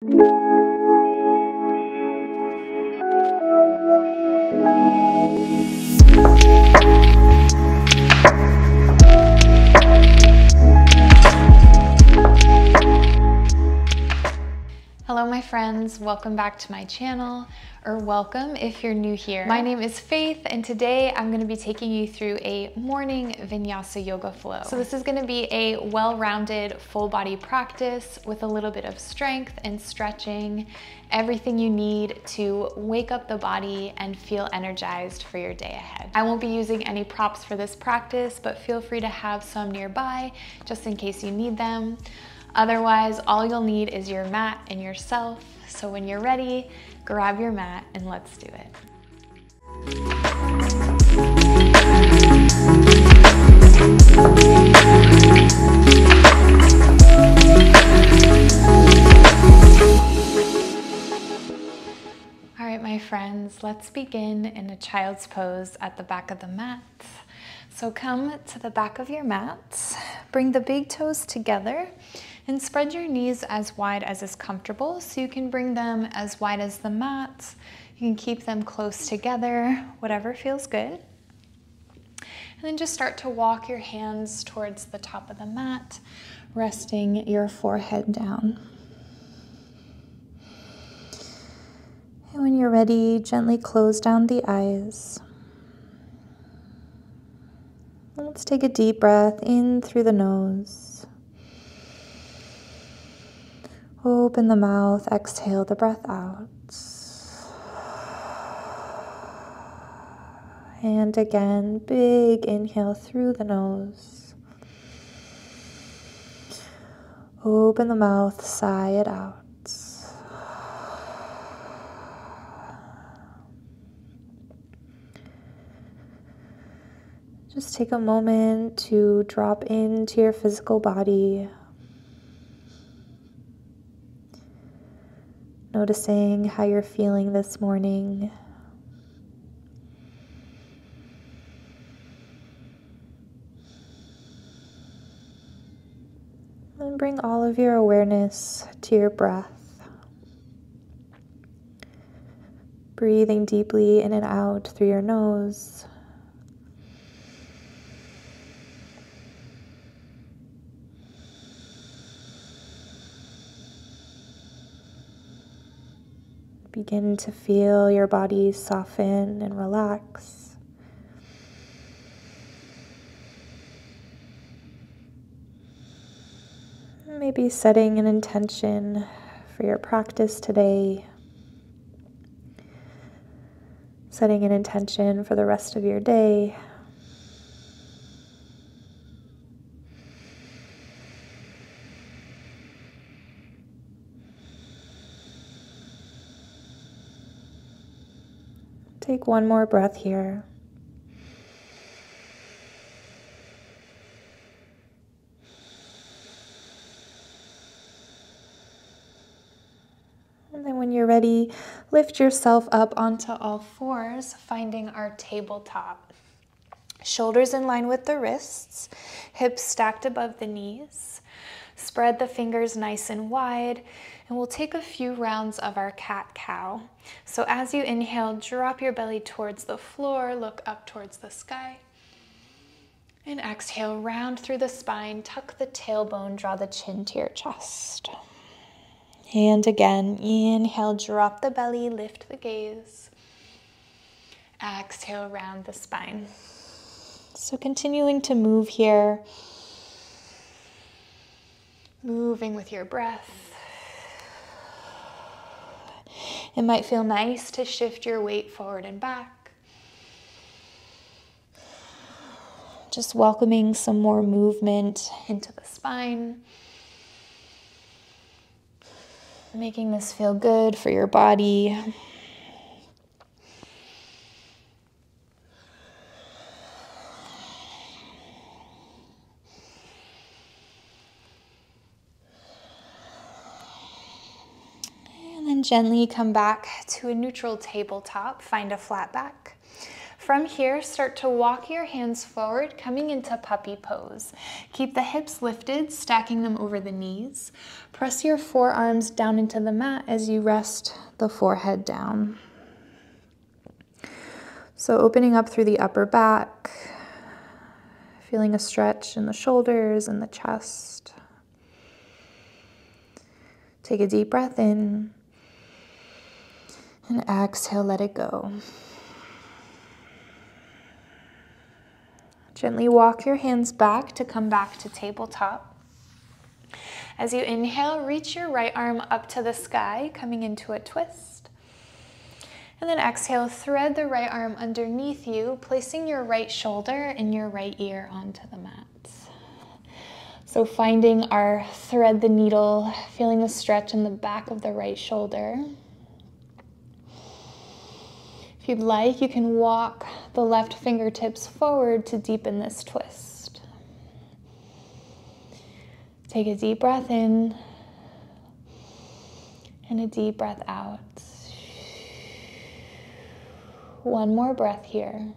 Hello my friends, welcome back to my channel, or welcome if you're new here. My name is Faith and today I'm going to be taking you through a morning Vinyasa yoga flow. So this is going to be a well-rounded full body practice with a little bit of strength and stretching, everything you need to wake up the body and feel energized for your day ahead. I won't be using any props for this practice, but feel free to have some nearby just in case you need them. Otherwise, all you'll need is your mat and yourself. So when you're ready, grab your mat and let's do it. All right, my friends, let's begin in a child's pose at the back of the mat. So come to the back of your mat, bring the big toes together, and spread your knees as wide as is comfortable. So you can bring them as wide as the mat. You can keep them close together, whatever feels good. And then just start to walk your hands towards the top of the mat, resting your forehead down. And when you're ready, gently close down the eyes. Let's take a deep breath in through the nose. Open the mouth, exhale the breath out. And again, big inhale through the nose. Open the mouth, sigh it out. Just take a moment to drop into your physical body. Noticing how you're feeling this morning. And bring all of your awareness to your breath. Breathing deeply in and out through your nose. Begin to feel your body soften and relax. Maybe setting an intention for your practice today. Setting an intention for the rest of your day. Take one more breath here. And then when you're ready, lift yourself up onto all fours, finding our tabletop. Shoulders in line with the wrists, hips stacked above the knees. Spread the fingers nice and wide, and we'll take a few rounds of our cat-cow. So as you inhale, drop your belly towards the floor, look up towards the sky. And exhale, round through the spine, tuck the tailbone, draw the chin to your chest. And again, inhale, drop the belly, lift the gaze. Exhale, round the spine. So continuing to move here. Moving with your breath. It might feel nice to shift your weight forward and back. Just welcoming some more movement into the spine. Making this feel good for your body. And then gently come back to a neutral tabletop. Find a flat back. from here, start to walk your hands forward, coming into puppy pose. Keep the hips lifted, stacking them over the knees. Press your forearms down into the mat as you rest the forehead down. So opening up through the upper back, feeling a stretch in the shoulders and the chest. Take a deep breath in and exhale, let it go. Gently walk your hands back to come back to tabletop. As you inhale, reach your right arm up to the sky, coming into a twist. And then exhale, thread the right arm underneath you, placing your right shoulder and your right ear onto the mat. So finding our thread the needle, feeling the stretch in the back of the right shoulder. If you'd like, you can walk the left fingertips forward to deepen this twist. Take a deep breath in and a deep breath out. One more breath here.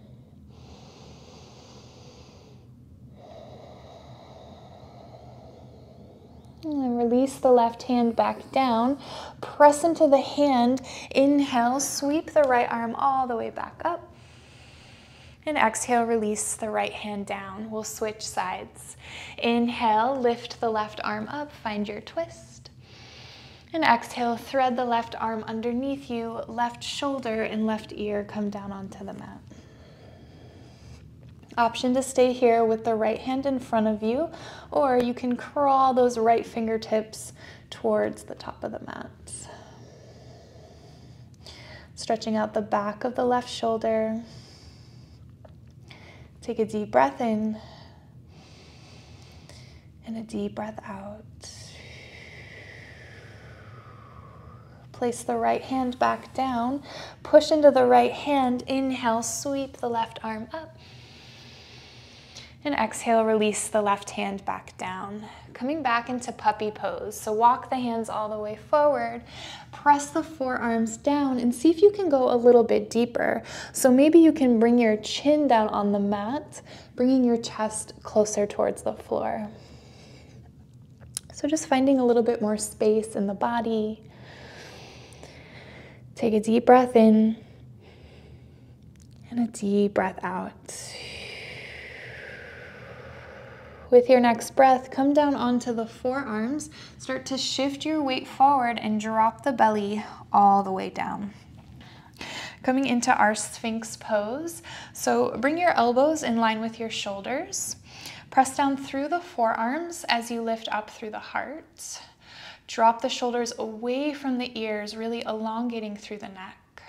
And then release the left hand back down. Press into the hand. Inhale, sweep the right arm all the way back up. And exhale, release the right hand down. We'll switch sides. Inhale, lift the left arm up, find your twist. And exhale, thread the left arm underneath you, left shoulder and left ear come down onto the mat. Option to stay here with the right hand in front of you, or you can crawl those right fingertips towards the top of the mat. Stretching out the back of the left shoulder. Take a deep breath in and a deep breath out. Place the right hand back down. Push into the right hand. Inhale, sweep the left arm up. And exhale, release the left hand back down. Coming back into puppy pose. So walk the hands all the way forward. Press the forearms down and see if you can go a little bit deeper. So maybe you can bring your chin down on the mat, bringing your chest closer towards the floor. So just finding a little bit more space in the body. Take a deep breath in and a deep breath out. With your next breath, come down onto the forearms. Start to shift your weight forward and drop the belly all the way down. Coming into our Sphinx pose. So bring your elbows in line with your shoulders. Press down through the forearms as you lift up through the heart. Drop the shoulders away from the ears, really elongating through the neck.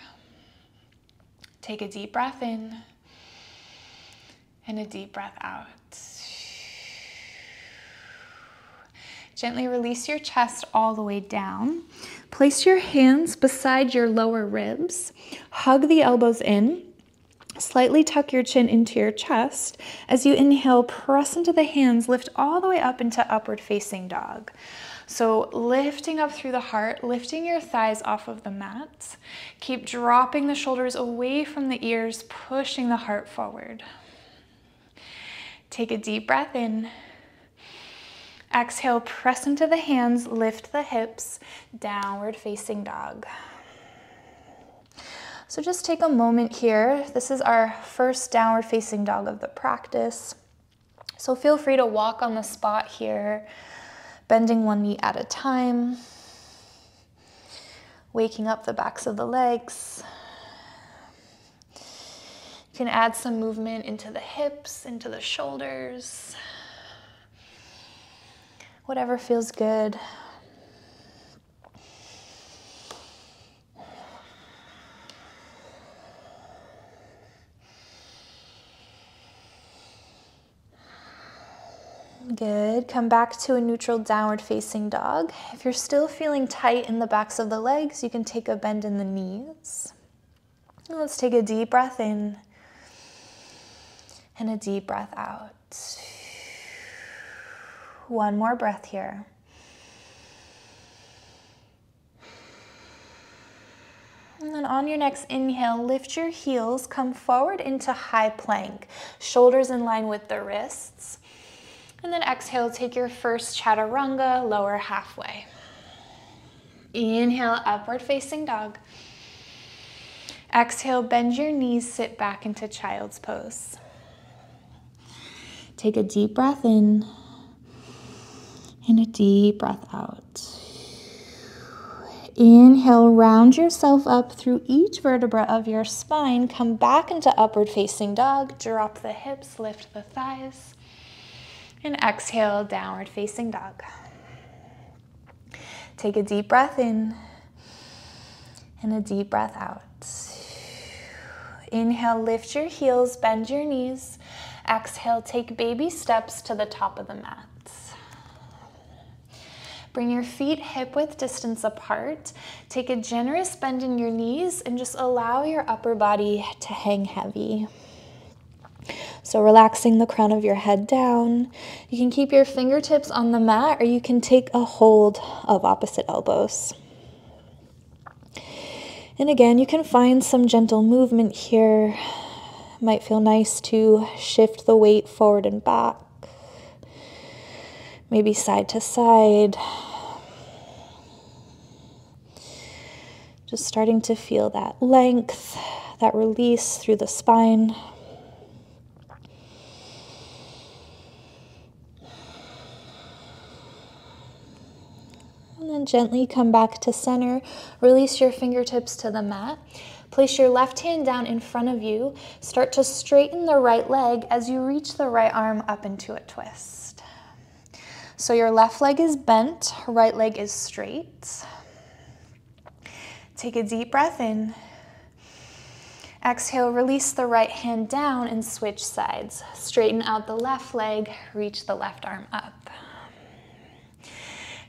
Take a deep breath in and a deep breath out. Gently release your chest all the way down. Place your hands beside your lower ribs. Hug the elbows in. Slightly tuck your chin into your chest. As you inhale, press into the hands, lift all the way up into upward facing dog. So lifting up through the heart, lifting your thighs off of the mat. Keep dropping the shoulders away from the ears, pushing the heart forward. Take a deep breath in. Exhale, press into the hands, lift the hips, downward facing dog. So just take a moment here. This is our first downward facing dog of the practice. So feel free to walk on the spot here, bending one knee at a time, waking up the backs of the legs. You can add some movement into the hips, into the shoulders. Whatever feels good. Good. Come back to a neutral downward facing dog. If you're still feeling tight in the backs of the legs, you can take a bend in the knees. And let's take a deep breath in and a deep breath out. One more breath here. And then on your next inhale, lift your heels, come forward into high plank, shoulders in line with the wrists. And then exhale, take your first chaturanga, lower halfway. Inhale, upward facing dog. Exhale, bend your knees, sit back into child's pose. Take a deep breath in and a deep breath out. Inhale, round yourself up through each vertebra of your spine. Come back into upward facing dog. Drop the hips, lift the thighs. And exhale, downward facing dog. Take a deep breath in and a deep breath out. Inhale, lift your heels, bend your knees. Exhale, take baby steps to the top of the mat. Bring your feet hip-width distance apart. Take a generous bend in your knees and just allow your upper body to hang heavy. So relaxing the crown of your head down. You can keep your fingertips on the mat or you can take a hold of opposite elbows. And again, you can find some gentle movement here. Might feel nice to shift the weight forward and back. Maybe side to side. Just starting to feel that length, that release through the spine. And then gently come back to center. Release your fingertips to the mat. Place your left hand down in front of you. Start to straighten the right leg as you reach the right arm up into a twist. So your left leg is bent, right leg is straight. Take a deep breath in. Exhale, release the right hand down and switch sides. Straighten out the left leg, reach the left arm up.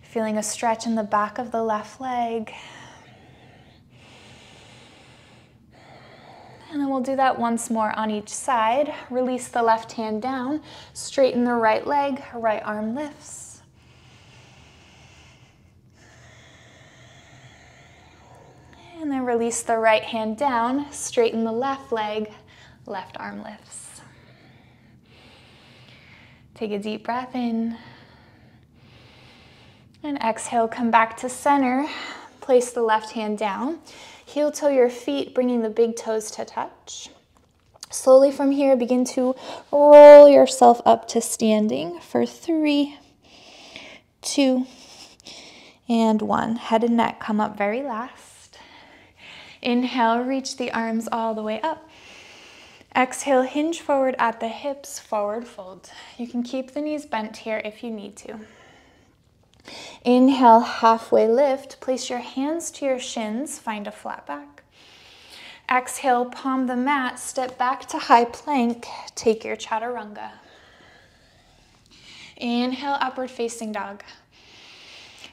Feeling a stretch in the back of the left leg. And then we'll do that once more on each side. Release the left hand down, straighten the right leg, right arm lifts. And then release the right hand down, straighten the left leg, left arm lifts. Take a deep breath in. And exhale, come back to center. Place the left hand down. Heel toe your feet, bringing the big toes to touch. Slowly from here, begin to roll yourself up to standing for 3, 2, and 1. Head and neck come up very last. Inhale, reach the arms all the way up. Exhale, hinge forward at the hips, forward fold. You can keep the knees bent here if you need to. Inhale, halfway lift. Place your hands to your shins, find a flat back. Exhale, palm the mat, step back to high plank, take your chaturanga. Inhale, upward facing dog.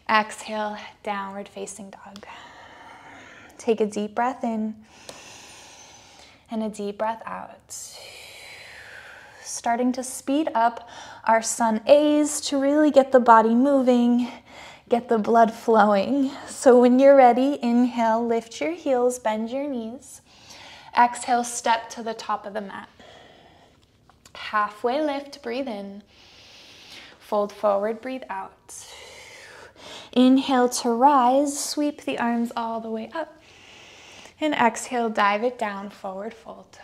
Exhale, downward facing dog. Take a deep breath in and a deep breath out. Starting to speed up our sun A's to really get the body moving, get the blood flowing. So when you're ready, inhale, lift your heels, bend your knees. Exhale, step to the top of the mat. Halfway lift, breathe in. Fold forward, breathe out. Inhale to rise, sweep the arms all the way up. And exhale, dive it down, forward fold.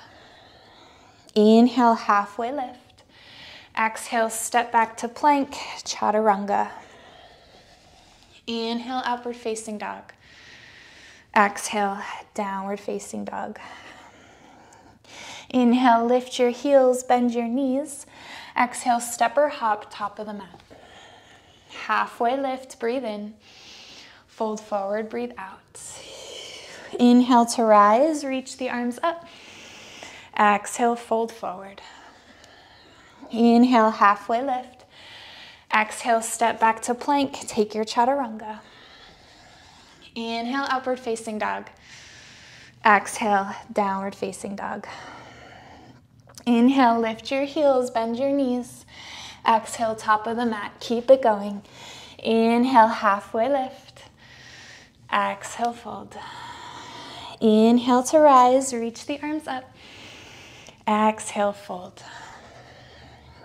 Inhale, halfway lift. Exhale, step back to plank, chaturanga. Inhale, upward facing dog. Exhale, downward facing dog. Inhale, lift your heels, bend your knees. Exhale, step or hop, top of the mat. Halfway lift, breathe in. Fold forward, breathe out. Inhale to rise, reach the arms up. Exhale, fold forward. Inhale, halfway lift. Exhale, step back to plank, take your chaturanga. Inhale, upward facing dog. Exhale, downward facing dog. Inhale, lift your heels, bend your knees. Exhale, top of the mat, keep it going. Inhale, halfway lift. Exhale, fold. Inhale to rise, reach the arms up. Exhale, fold.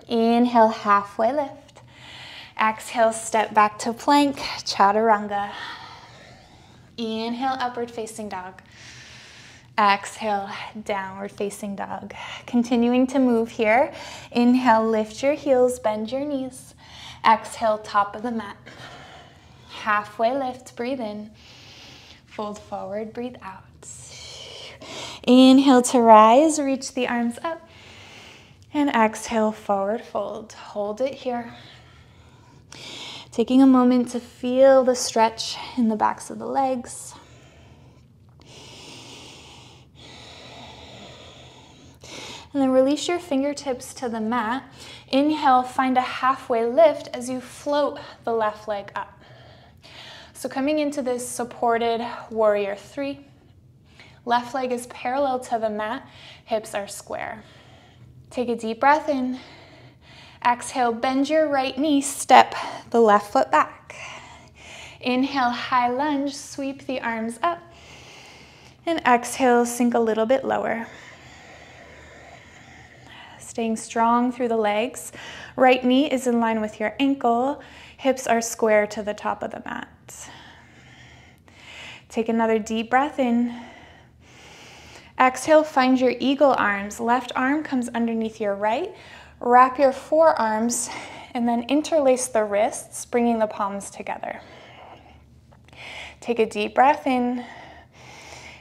Inhale, halfway lift. Exhale, step back to plank, chaturanga. Inhale, upward facing dog. Exhale, downward facing dog. Continuing to move here. Inhale, lift your heels, bend your knees. Exhale, top of the mat. Halfway lift, breathe in. Fold forward, breathe out. Inhale to rise, reach the arms up. And exhale, forward fold. Hold it here. Taking a moment to feel the stretch in the backs of the legs. And then release your fingertips to the mat. Inhale, find a halfway lift as you float the left leg up. So coming into this supported warrior 3. Left leg is parallel to the mat, hips are square. Take a deep breath in. Exhale, bend your right knee, step the left foot back. Inhale, high lunge, sweep the arms up. And exhale, sink a little bit lower. Staying strong through the legs. Right knee is in line with your ankle. Hips are square to the top of the mat. Take another deep breath in. Exhale, find your eagle arms. Left arm comes underneath your right. Wrap your forearms and then interlace the wrists, bringing the palms together. Take a deep breath in.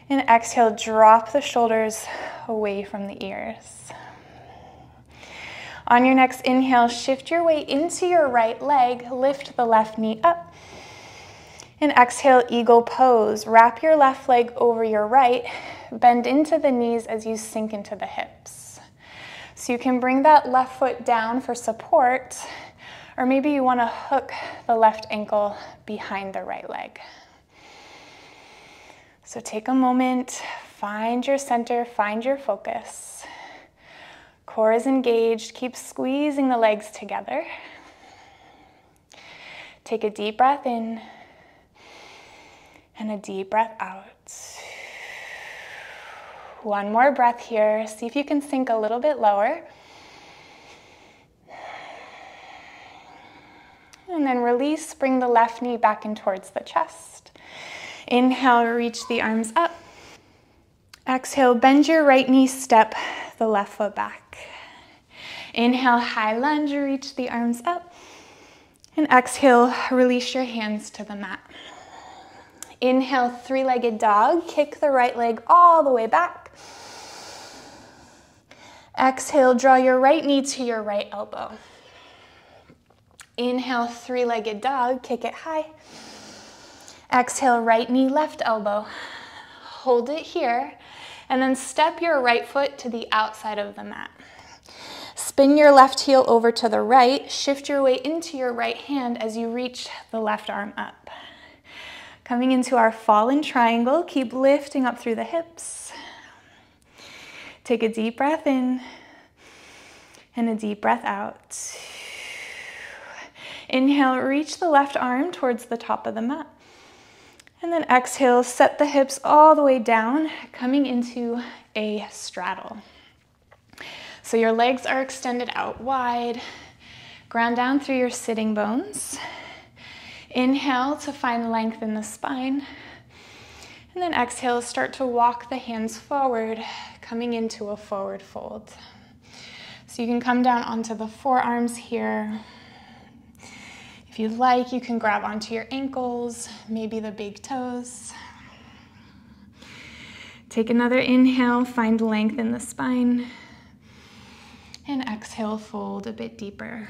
And exhale, drop the shoulders away from the ears. On your next inhale, shift your weight into your right leg. Lift the left knee up. And exhale, eagle pose. Wrap your left leg over your right. Bend into the knees as you sink into the hips. So you can bring that left foot down for support, or maybe you want to hook the left ankle behind the right leg. So take a moment, find your center, find your focus. Core is engaged, keep squeezing the legs together. Take a deep breath in and a deep breath out. One more breath here. See if you can sink a little bit lower. And then release, bring the left knee back in towards the chest. Inhale, reach the arms up. Exhale, bend your right knee, step the left foot back. Inhale, high lunge, reach the arms up. And exhale, release your hands to the mat. Inhale, three-legged dog. Kick the right leg all the way back. Exhale, draw your right knee to your right elbow. Inhale, three-legged dog. Kick it high. Exhale, right knee, left elbow. Hold it here. And then step your right foot to the outside of the mat. Spin your left heel over to the right. Shift your weight into your right hand as you reach the left arm up. Coming into our fallen triangle, keep lifting up through the hips. Take a deep breath in and a deep breath out. Inhale, reach the left arm towards the top of the mat. And then exhale, set the hips all the way down, coming into a straddle. So your legs are extended out wide. Ground down through your sitting bones. Inhale to find length in the spine. And then exhale, start to walk the hands forward, coming into a forward fold. So you can come down onto the forearms here. If you'd like, you can grab onto your ankles, maybe the big toes. Take another inhale, find length in the spine. And exhale, fold a bit deeper.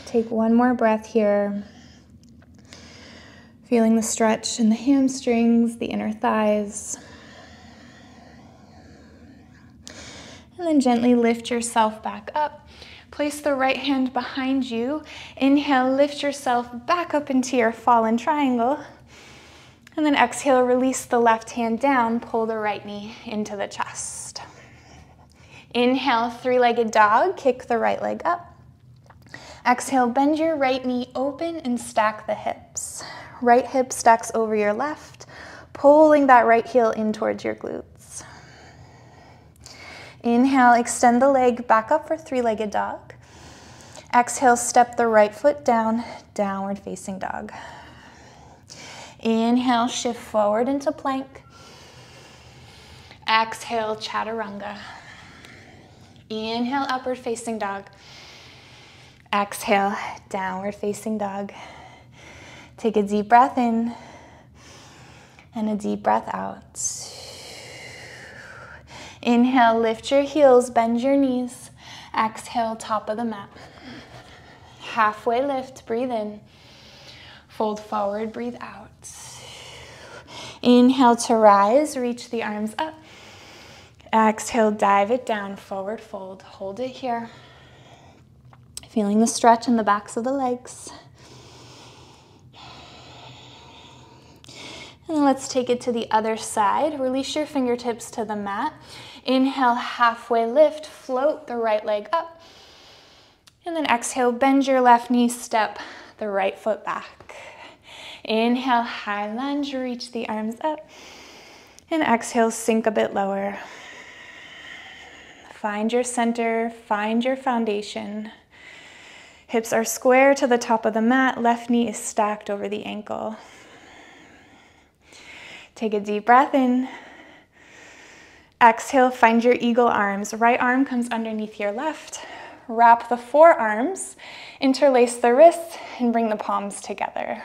Take one more breath here. Feeling the stretch in the hamstrings, the inner thighs. And then gently lift yourself back up. Place the right hand behind you. Inhale, lift yourself back up into your fallen triangle. And then exhale, release the left hand down, pull the right knee into the chest. Inhale, three-legged dog, kick the right leg up. Exhale, bend your right knee open and stack the hips. Right hip stacks over your left, pulling that right heel in towards your glutes. Inhale, extend the leg back up for three-legged dog. Exhale, step the right foot down, downward facing dog. Inhale, shift forward into plank. Exhale, chaturanga. Inhale, upward facing dog. Exhale, downward facing dog. Take a deep breath in and a deep breath out. Inhale, lift your heels, bend your knees. Exhale, top of the mat. Halfway lift, breathe in. Fold forward, breathe out. Inhale to rise, reach the arms up. Exhale, dive it down, forward fold. Hold it here. Feeling the stretch in the backs of the legs. And then let's take it to the other side. Release your fingertips to the mat. Inhale, halfway lift, float the right leg up. And then exhale, bend your left knee, step the right foot back. Inhale, high lunge, reach the arms up. And exhale, sink a bit lower. Find your center, find your foundation. Hips are square to the top of the mat, left knee is stacked over the ankle. Take a deep breath in. Exhale, find your eagle arms. Right arm comes underneath your left. Wrap the forearms, interlace the wrists, and bring the palms together.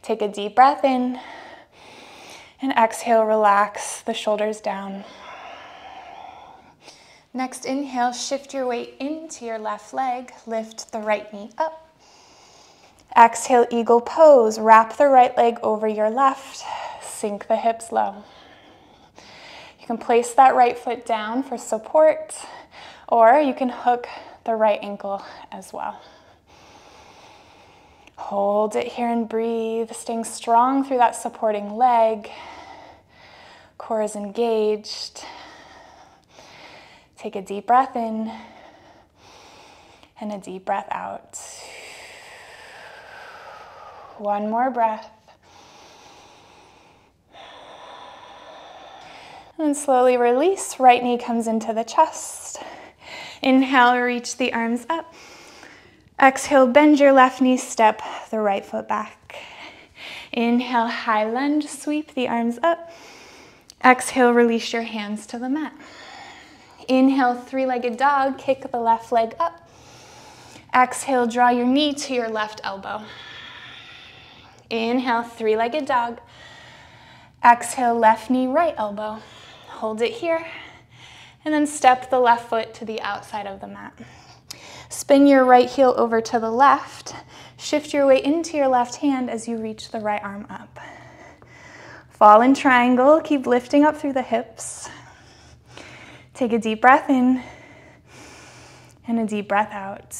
Take a deep breath in, and exhale, relax the shoulders down. Next inhale, shift your weight into your left leg, lift the right knee up. Exhale, eagle pose, wrap the right leg over your left, sink the hips low. You can place that right foot down for support, or you can hook the right ankle as well. Hold it here and breathe, staying strong through that supporting leg. Core is engaged. Take a deep breath in and a deep breath out. One more breath. And slowly release, right knee comes into the chest. Inhale, reach the arms up. Exhale, bend your left knee, step the right foot back. Inhale, high lunge, sweep the arms up. Exhale, release your hands to the mat. Inhale, three-legged dog, kick the left leg up. Exhale, draw your knee to your left elbow. Inhale, three-legged dog. Exhale, left knee, right elbow. Hold it here, and then step the left foot to the outside of the mat. Spin your right heel over to the left. Shift your weight into your left hand as you reach the right arm up. Fall in triangle, keep lifting up through the hips. Take a deep breath in and a deep breath out.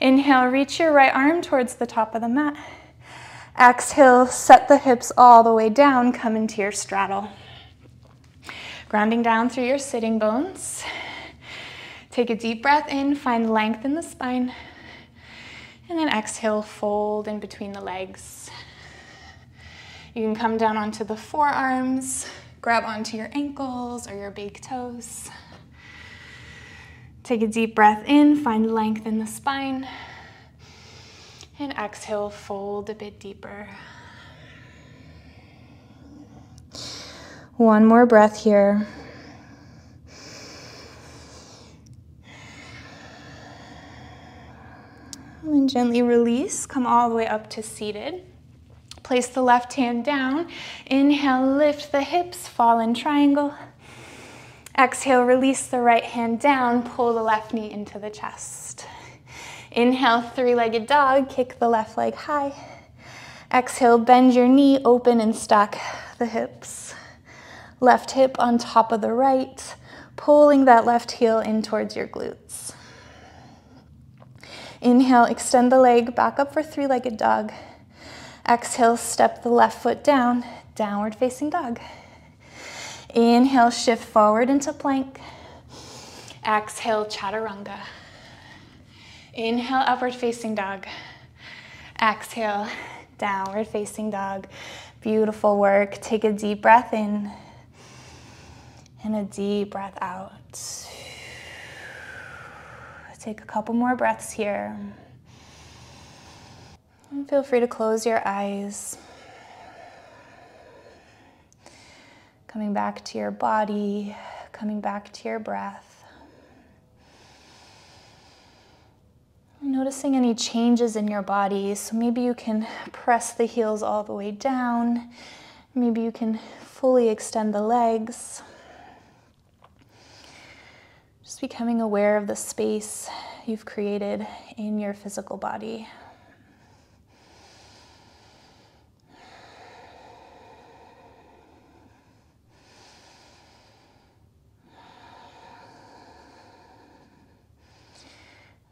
Inhale, reach your right arm towards the top of the mat. Exhale, set the hips all the way down, come into your straddle. Grounding down through your sitting bones. Take a deep breath in, find length in the spine. And then exhale, fold in between the legs. You can come down onto the forearms. Grab onto your ankles or your big toes. Take a deep breath in, find length in the spine. And exhale, fold a bit deeper. One more breath here. And gently release, come all the way up to seated. Place the left hand down. Inhale, lift the hips, fall in triangle. Exhale, release the right hand down, pull the left knee into the chest. Inhale, three-legged dog, kick the left leg high. Exhale, bend your knee, open and stack the hips. Left hip on top of the right, pulling that left heel in towards your glutes. Inhale, extend the leg back up for three-legged dog. Exhale, step the left foot down, downward facing dog. Inhale, shift forward into plank. Exhale, chaturanga. Inhale, upward facing dog. Exhale, downward facing dog. Beautiful work. Take a deep breath in and a deep breath out. Take a couple more breaths here. And feel free to close your eyes. Coming back to your body, coming back to your breath. Noticing any changes in your body. So maybe you can press the heels all the way down. Maybe you can fully extend the legs. Just becoming aware of the space you've created in your physical body.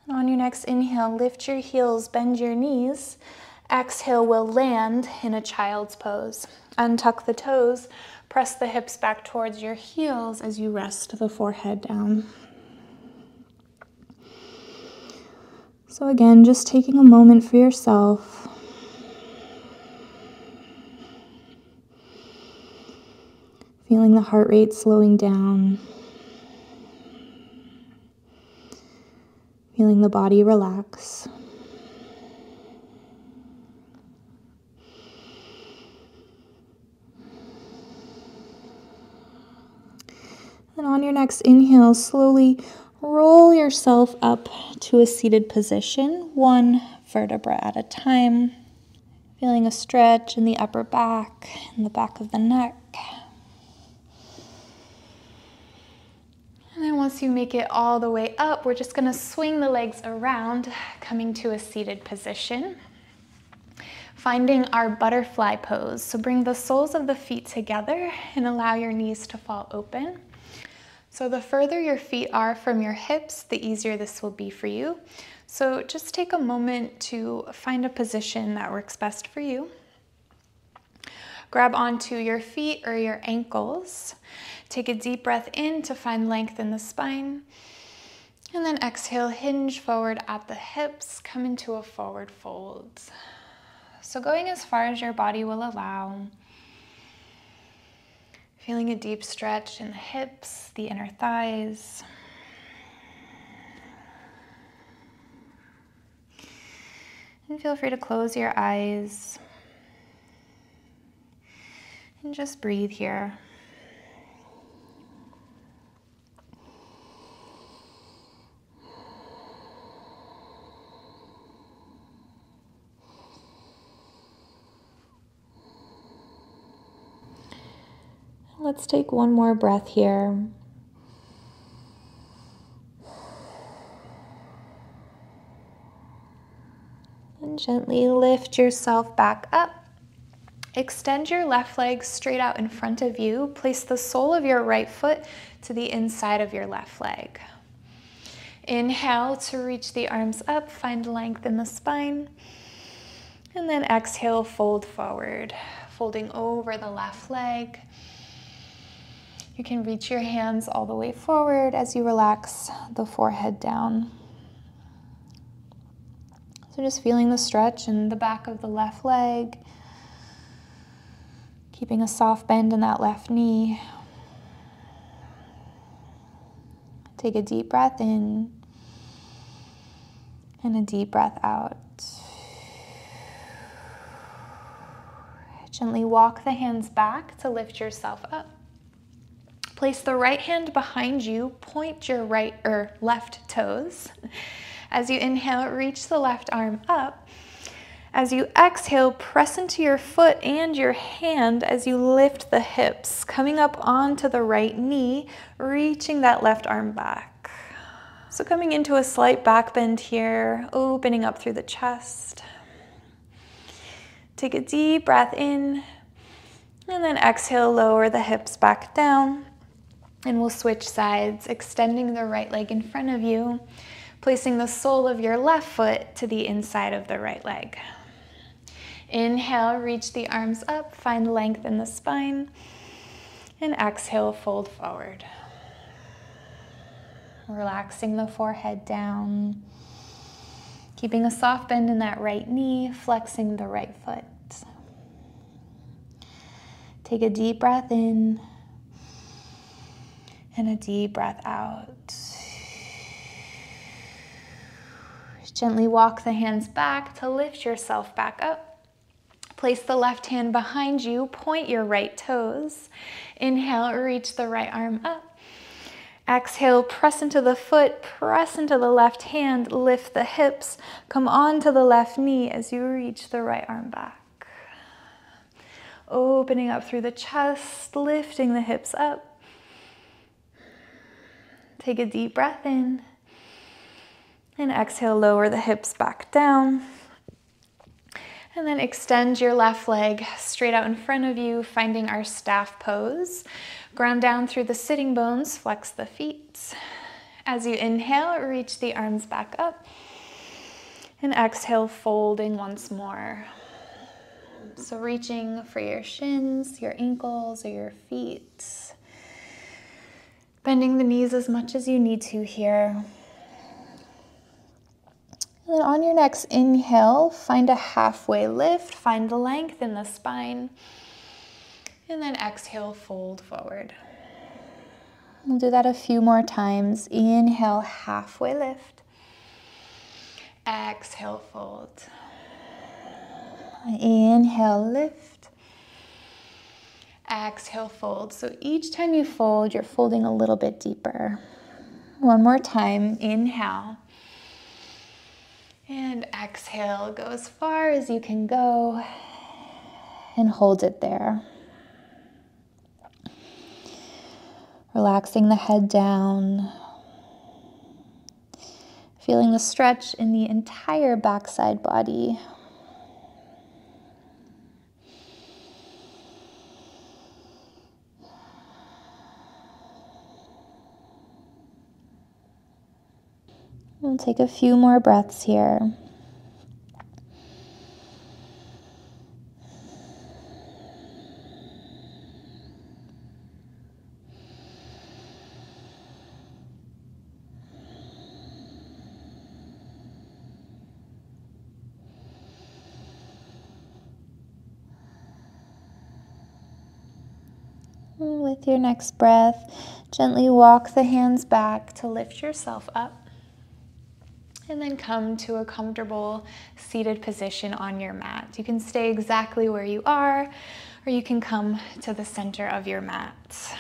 And on your next inhale, lift your heels, bend your knees. Exhale, we'll land in a child's pose. Untuck the toes, press the hips back towards your heels as you rest the forehead down. So again, just taking a moment for yourself. Feeling the heart rate slowing down. Feeling the body relax. And on your next inhale, slowly roll yourself up to a seated position, one vertebra at a time. Feeling a stretch in the upper back, in the back of the neck. And then once you make it all the way up, we're just going to swing the legs around, coming to a seated position. Finding our butterfly pose. So bring the soles of the feet together and allow your knees to fall open. So the further your feet are from your hips, the easier this will be for you. So just take a moment to find a position that works best for you. Grab onto your feet or your ankles. Take a deep breath in to find length in the spine. And then exhale, hinge forward at the hips, come into a forward fold. So going as far as your body will allow. Feeling a deep stretch in the hips, the inner thighs. And feel free to close your eyes. And just breathe here. Let's take one more breath here. And gently lift yourself back up. Extend your left leg straight out in front of you. Place the sole of your right foot to the inside of your left leg. Inhale to reach the arms up, find length in the spine. And then exhale, fold forward, folding over the left leg. You can reach your hands all the way forward as you relax the forehead down. So just feeling the stretch in the back of the left leg. Keeping a soft bend in that left knee. Take a deep breath in and a deep breath out. Gently walk the hands back to lift yourself up. Place the right hand behind you, point your right or left toes. As you inhale, reach the left arm up. As you exhale, press into your foot and your hand as you lift the hips, coming up onto the right knee, reaching that left arm back. So coming into a slight back bend here, opening up through the chest. Take a deep breath in, and then exhale, lower the hips back down. And we'll switch sides, extending the right leg in front of you, placing the sole of your left foot to the inside of the right leg. Inhale, reach the arms up, find length in the spine, and exhale, fold forward. Relaxing the forehead down, Keeping a soft bend in that right knee, flexing the right foot. Take a deep breath in and a deep breath out. Gently walk the hands back to lift yourself back up. Place the left hand behind you, point your right toes. Inhale, reach the right arm up. Exhale, press into the foot, press into the left hand, lift the hips, come onto the left knee as you reach the right arm back. Opening up through the chest, lifting the hips up. Take a deep breath in, and exhale, lower the hips back down. And then extend your left leg straight out in front of you, finding our staff pose. Ground down through the sitting bones, flex the feet. As you inhale, reach the arms back up. And exhale, folding once more. So reaching for your shins, your ankles, or your feet. Bending the knees as much as you need to here. And then on your next inhale, find a halfway lift, find the length in the spine. And then exhale, fold forward. We'll do that a few more times. Inhale, halfway lift. Exhale, fold. Inhale, lift. Exhale, fold. So each time you fold, you're folding a little bit deeper. One more time. Inhale. And exhale, go as far as you can go and hold it there. Relaxing the head down. Feeling the stretch in the entire backside body. We'll take a few more breaths here. With your next breath, gently walk the hands back to lift yourself up. And then come to a comfortable seated position on your mat. You can stay exactly where you are, or you can come to the center of your mat.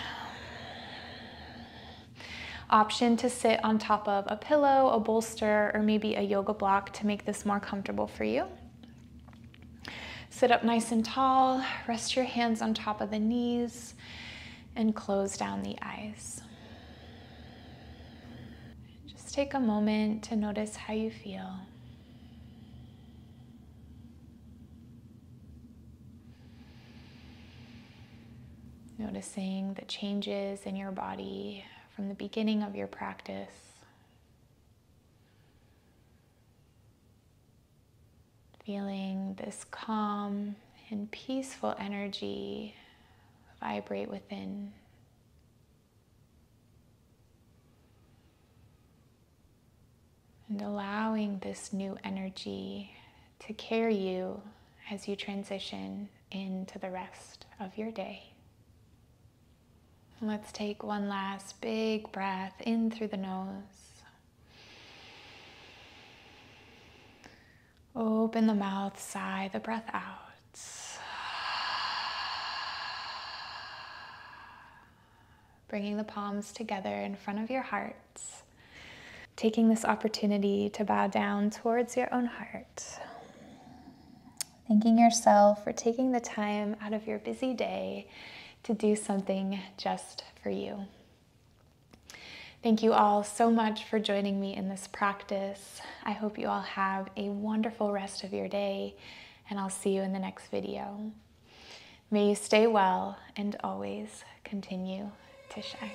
Option to sit on top of a pillow, a bolster, or maybe a yoga block to make this more comfortable for you. Sit up nice and tall, rest your hands on top of the knees, and close down the eyes. Just take a moment to notice how you feel. Noticing the changes in your body from the beginning of your practice. Feeling this calm and peaceful energy vibrate within. And allowing this new energy to carry you as you transition into the rest of your day. Let's take one last big breath in through the nose. Open the mouth, sigh the breath out. Bringing the palms together in front of your heart. Taking this opportunity to bow down towards your own heart. Thanking yourself for taking the time out of your busy day to do something just for you. Thank you all so much for joining me in this practice. I hope you all have a wonderful rest of your day, and I'll see you in the next video. May you stay well and always continue to shine.